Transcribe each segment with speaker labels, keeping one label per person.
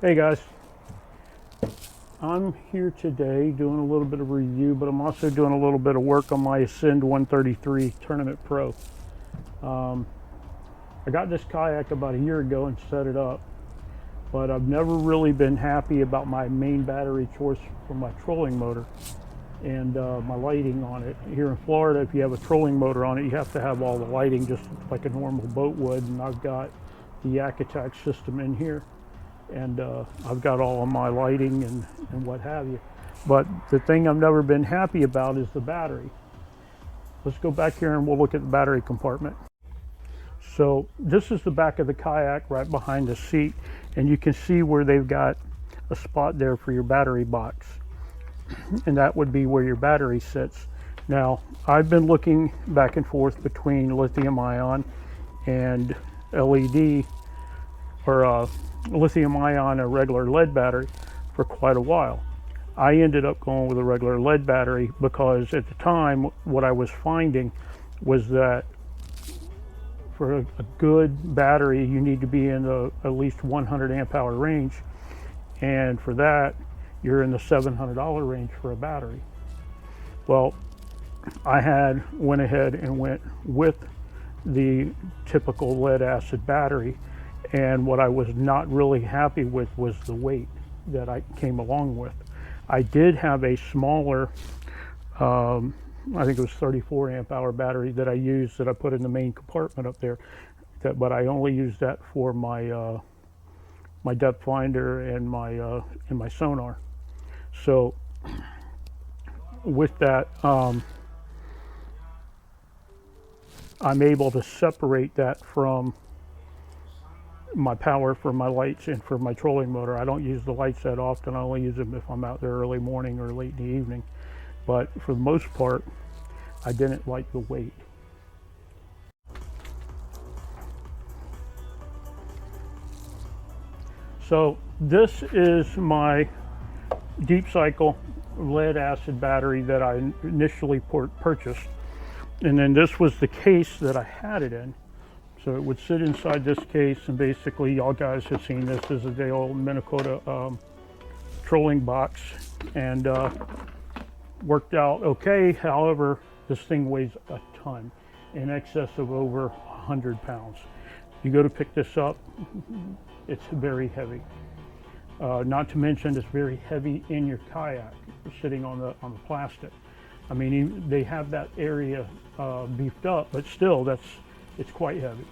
Speaker 1: Hey guys, I'm here today doing a little bit of review, but I'm also doing a little bit of work on my Ascend 133 Tournament Pro. I got this kayak about a year ago and set it up, but I've never really been happy about my main battery choice for my trolling motor and my lighting on it. Here in Florida, if you have a trolling motor on it, you have to have all the lighting just like a normal boat would, and I've got the Yak Attack system in here. And I've got all of my lighting and what have you. But the thing I've never been happy about is the battery. Let's go back here and we'll look at the battery compartment. So this is the back of the kayak right behind the seat, and you can see where they've got a spot there for your battery box, and that would be where your battery sits. Now, I've been looking back and forth between lithium ion and LED, or lithium ion or regular lead battery for quite a while. I ended up going with a regular lead battery because at the time what I was finding was that for a good battery you need to be in the at least 100 amp hour range, and for that you're in the $700 range for a battery. Well, I went ahead and went with the typical lead acid battery, and what I was not really happy with was the weight that I came along with. I did have a smaller, I think it was 34 amp hour battery that I used, that I put in the main compartment up there, but I only used that for my my depth finder and my sonar. So with that, I'm able to separate that from my power for my lights and for my trolling motor. I don't use the lights that often. I only use them if I'm out there early morning or late in the evening. But for the most part, I didn't like the weight. So this is my deep cycle lead acid battery that I initially purchased. And then this was the case that I had it in. So it would sit inside this case, and basically, y'all guys have seen this. This is the old Minnesota trolling box, and worked out okay. However, this thing weighs a ton, in excess of over 100 pounds. You go to pick this up, it's very heavy. Not to mention, it's very heavy in your kayak, sitting on the plastic. I mean, they have that area beefed up, but still, it's quite heavy.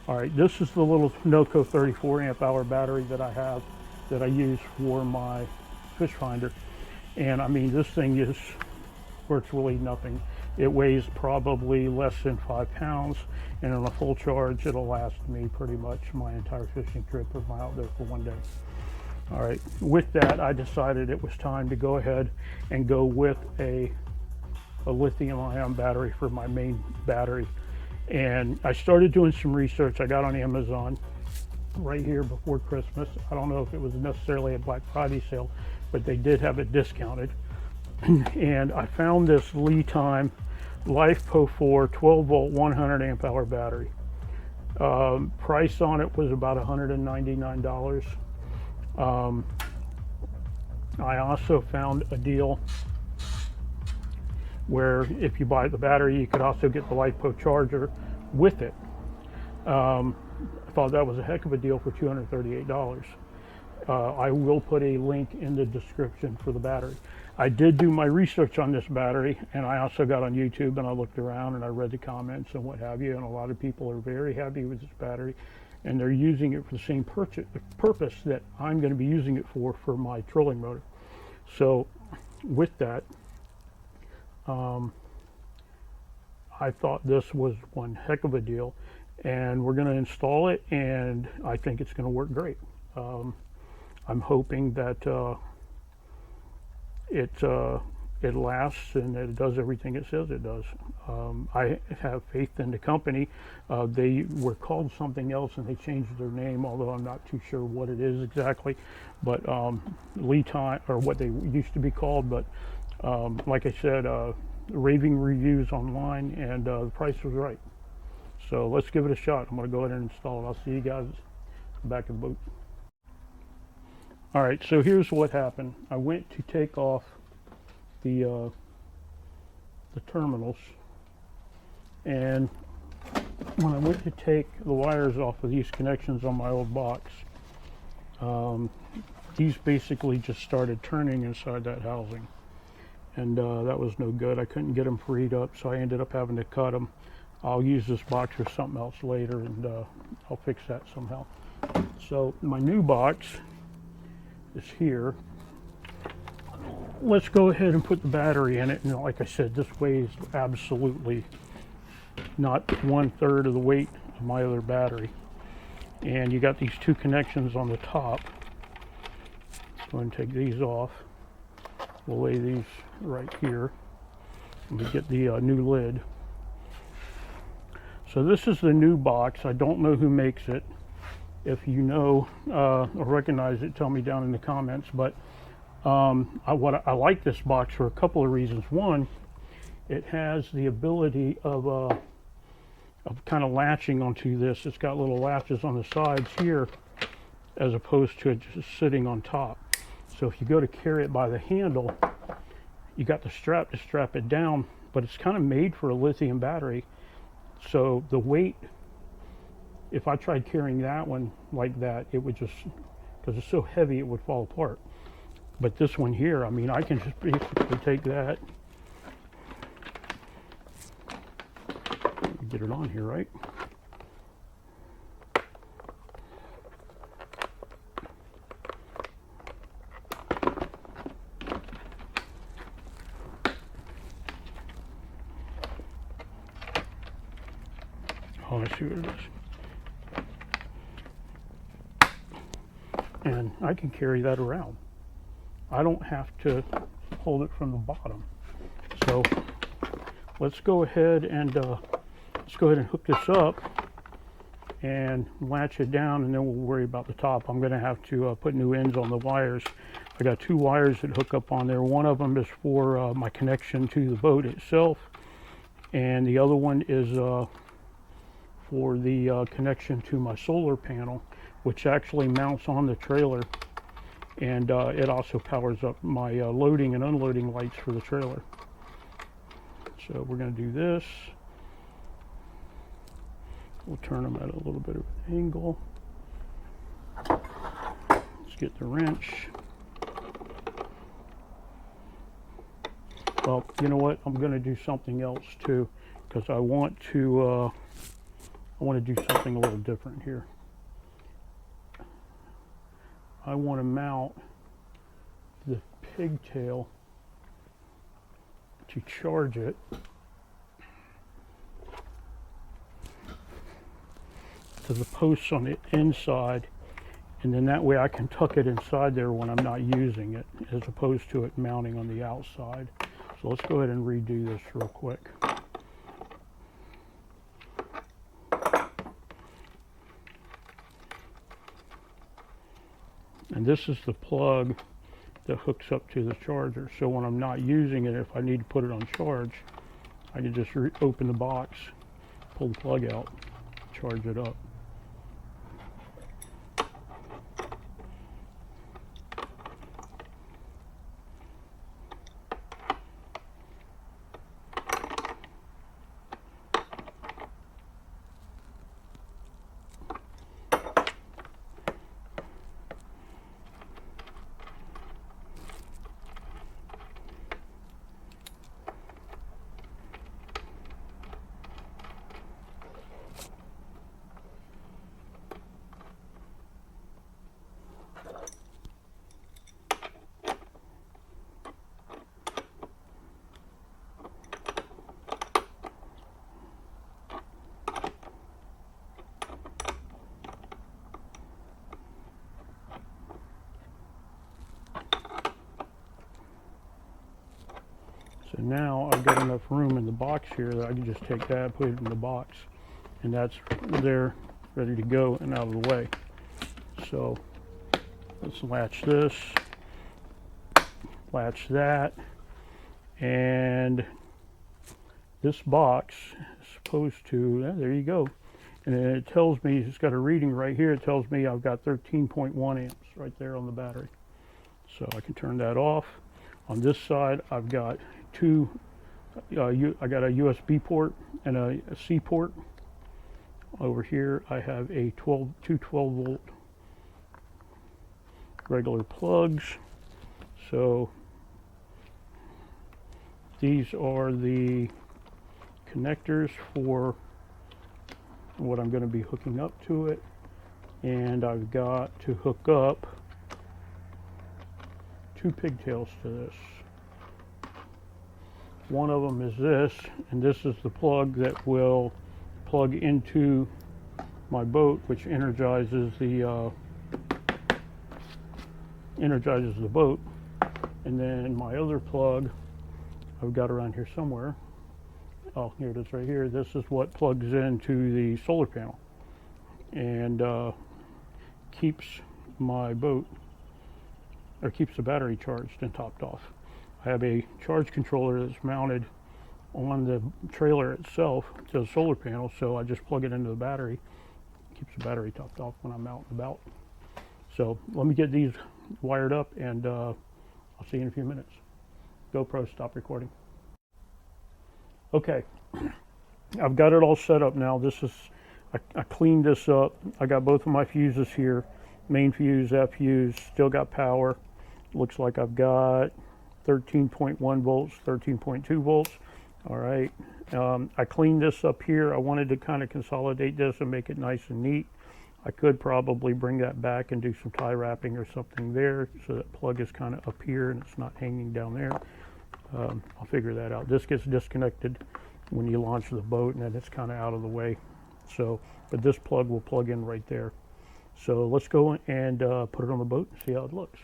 Speaker 1: All right, this is the little Noco 34 amp hour battery that I have, that I use for my fish finder. And I mean, this thing is virtually nothing. It weighs probably less than 5 pounds, and on a full charge, it'll last me pretty much my entire fishing trip if I'm out there for one day. All right, with that, I decided it was time to go ahead and go with a lithium ion battery for my main battery. And I started doing some research. I got on Amazon right here before Christmas. I don't know if it was necessarily a Black Friday sale, but they did have it discounted. And I found this LifePo 4 12 volt 100 amp hour battery. Price on it was about $199. I also found a deal where if you buy the battery, you could also get the LifePo charger with it. I thought that was a heck of a deal for $238. I will put a link in the description for the battery. I did do my research on this battery, and I also got on YouTube and I looked around and I read the comments and what have you, and a lot of people are very happy with this battery, and they're using it for the same purpose that I'm going to be using it for my trolling motor. So with that, I thought this was one heck of a deal, and we're going to install it, and I think it's going to work great. I'm hoping that it lasts and that it does everything it says it does. I have faith in the company. They were called something else and they changed their name, although I'm not too sure what it is exactly, but lead time, or what they used to be called. But like I said, raving reviews online, and the price was right. So let's give it a shot. I'm going to go ahead and install it. I'll see you guys back in the boat. All right, so here's what happened. I went to take off the terminals, and when I went to take the wires off of these connections on my old box, these basically just started turning inside that housing, and that was no good. I couldn't get them freed up, so I ended up having to cut them. I'll use this box for something else later, and I'll fix that somehow. So my new box is here. Let's go ahead and put the battery in it, and like I said, this weighs absolutely not 1/3 of the weight of my other battery. And you got these two connections on the top. Let's go ahead and take these off. We'll lay these right here, and we get the new lid. So this is the new box. I don't know who makes it. If you know or recognize it, tell me down in the comments. But I like this box for a couple of reasons. One, it has the ability of kind of latching onto this. It's got little latches on the sides here, as opposed to it just sitting on top. So if you go to carry it by the handle, you got the strap to strap it down, but it's kind of made for a lithium battery. So the weight, if I tried carrying that one like that, it would just, because it's so heavy, it would fall apart. But this one here, I mean, I can just basically take that. Get it on here, right? Oh, I see what it is. And I can carry that around. I don't have to hold it from the bottom. So let's go ahead and hook this up and latch it down, and then we'll worry about the top. I'm going to have to put new ends on the wires. I got two wires that hook up on there. One of them is for my connection to the boat itself, and the other one is for the connection to my solar panel, which actually mounts on the trailer, and it also powers up my loading and unloading lights for the trailer. So we're going to do this. We'll turn them at a little bit of an angle. Let's get the wrench. Well, you know what? I'm going to do something else too, because I want to do something a little different here. I want to mount the pigtail to charge it to the posts on the inside, and then that way I can tuck it inside there when I'm not using it, as opposed to it mounting on the outside. So let's go ahead and redo this real quick. And this is the plug that hooks up to the charger. So when I'm not using it, if I need to put it on charge, I can just open the box, pull the plug out, charge it up. So now I've got enough room in the box here that I can just take that, put it in the box, and that's there, ready to go and out of the way. So let's latch this, latch that, and this box is supposed to, there you go. And then it tells me, it's got a reading right here, it tells me I've got 13.1 amps right there on the battery. So I can turn that off. On this side, I've got two, I got a USB port and a C port. Over here, I have two 12 volt regular plugs. So these are the connectors for what I'm going to be hooking up to it. And I've got to hook up two pigtails to this. One of them is this, and this is the plug that will plug into my boat, which energizes the boat. And then my other plug I've got around here somewhere. Oh, here it is right here. This is what plugs into the solar panel and keeps my boat, or keeps the battery charged and topped off. I have a charge controller that's mounted on the trailer itself to the solar panel, so I just plug it into the battery. Keeps the battery topped off when I'm out and about. So let me get these wired up, and I'll see you in a few minutes. GoPro, stop recording. Okay, I've got it all set up now. This is, I cleaned this up. I got both of my fuses here, main fuse, F fuse, still got power. Looks like I've got 13.1 volts, 13.2 volts. All right, I cleaned this up here. I wanted to kind of consolidate this and make it nice and neat. I could probably bring that back and do some tie wrapping or something there, so that plug is kind of up here and it's not hanging down there. I'll figure that out. This gets disconnected when you launch the boat, and then it's kind of out of the way. So, but this plug will plug in right there. So let's go and put it on the boat and see how it looks.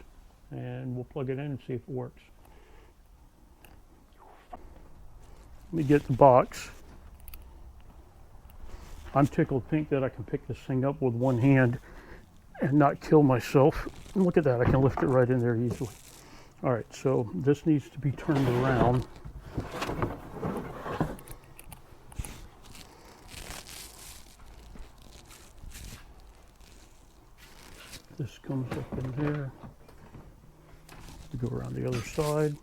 Speaker 1: And we'll plug it in and see if it works. Let me get the box. I'm tickled pink that I can pick this thing up with one hand and not kill myself. And look at that, I can lift it right in there easily. All right, so this needs to be turned around. This comes up in there. Go around the other side.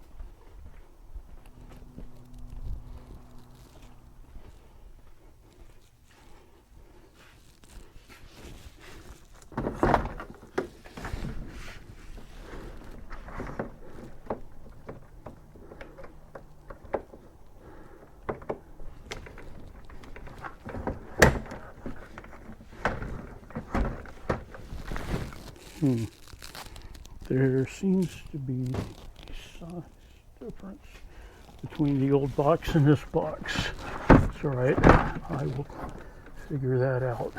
Speaker 1: There seems to be a size difference between the old box and this box. It's all right, I will figure that out.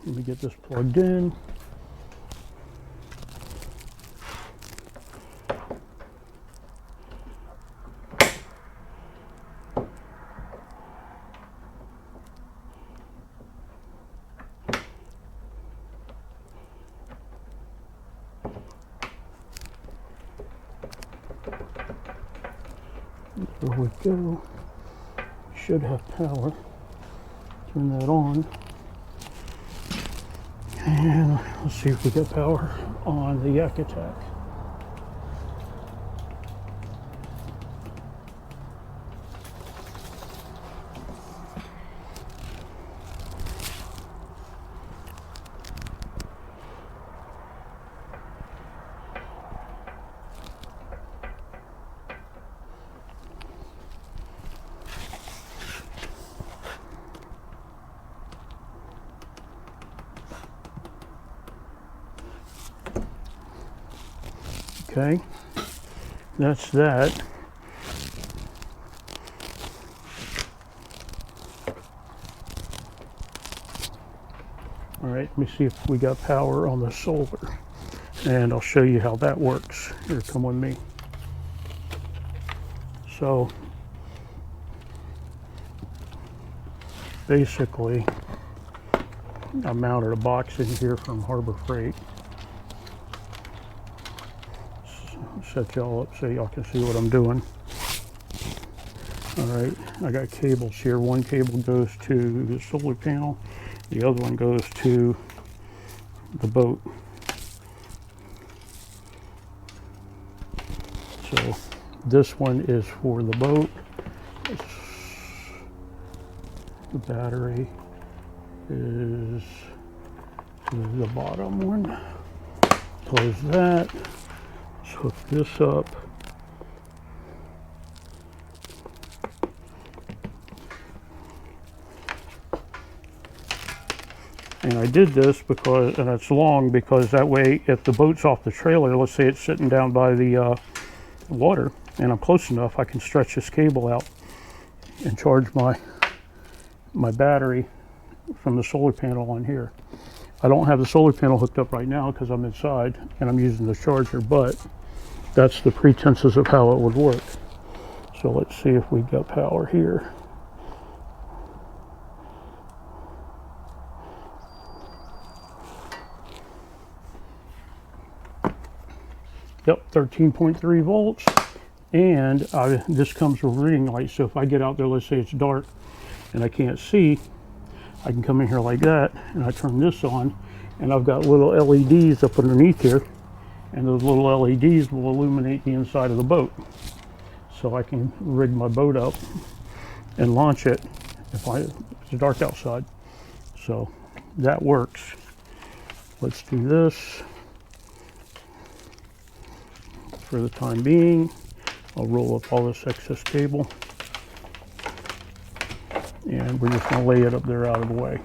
Speaker 1: Let me get this plugged in. There we go. Should have power. Turn that on. And let's see if we get power on the Yak Attack. Okay, that's that. All right, let me see if we got power on the solar, and I'll show you how that works. Here, come with me. So, basically, I mounted a box in here from Harbor Freight. Set y'all up so y'all can see what I'm doing. All right, I got cables here. One cable goes to the solar panel, the other one goes to the boat. So this one is for the boat. The battery is the bottom one. Close that. Let's hook this up. And I did this because, and it's long, because that way if the boat's off the trailer, let's say it's sitting down by the water and I'm close enough, I can stretch this cable out and charge my battery from the solar panel on here. I don't have the solar panel hooked up right now because I'm inside and I'm using the charger, but that's the pretenses of how it would work. So let's see if we got power here. Yep, 13.3 volts. And this comes with reading light. So if I get out there, let's say it's dark and I can't see, I can come in here like that and I turn this on and I've got little LEDs up underneath here, and those little LEDs will illuminate the inside of the boat. So I can rig my boat up and launch it if it's dark outside. So that works. Let's do this. For the time being, I'll roll up all this excess cable and we're just going to lay it up there out of the way.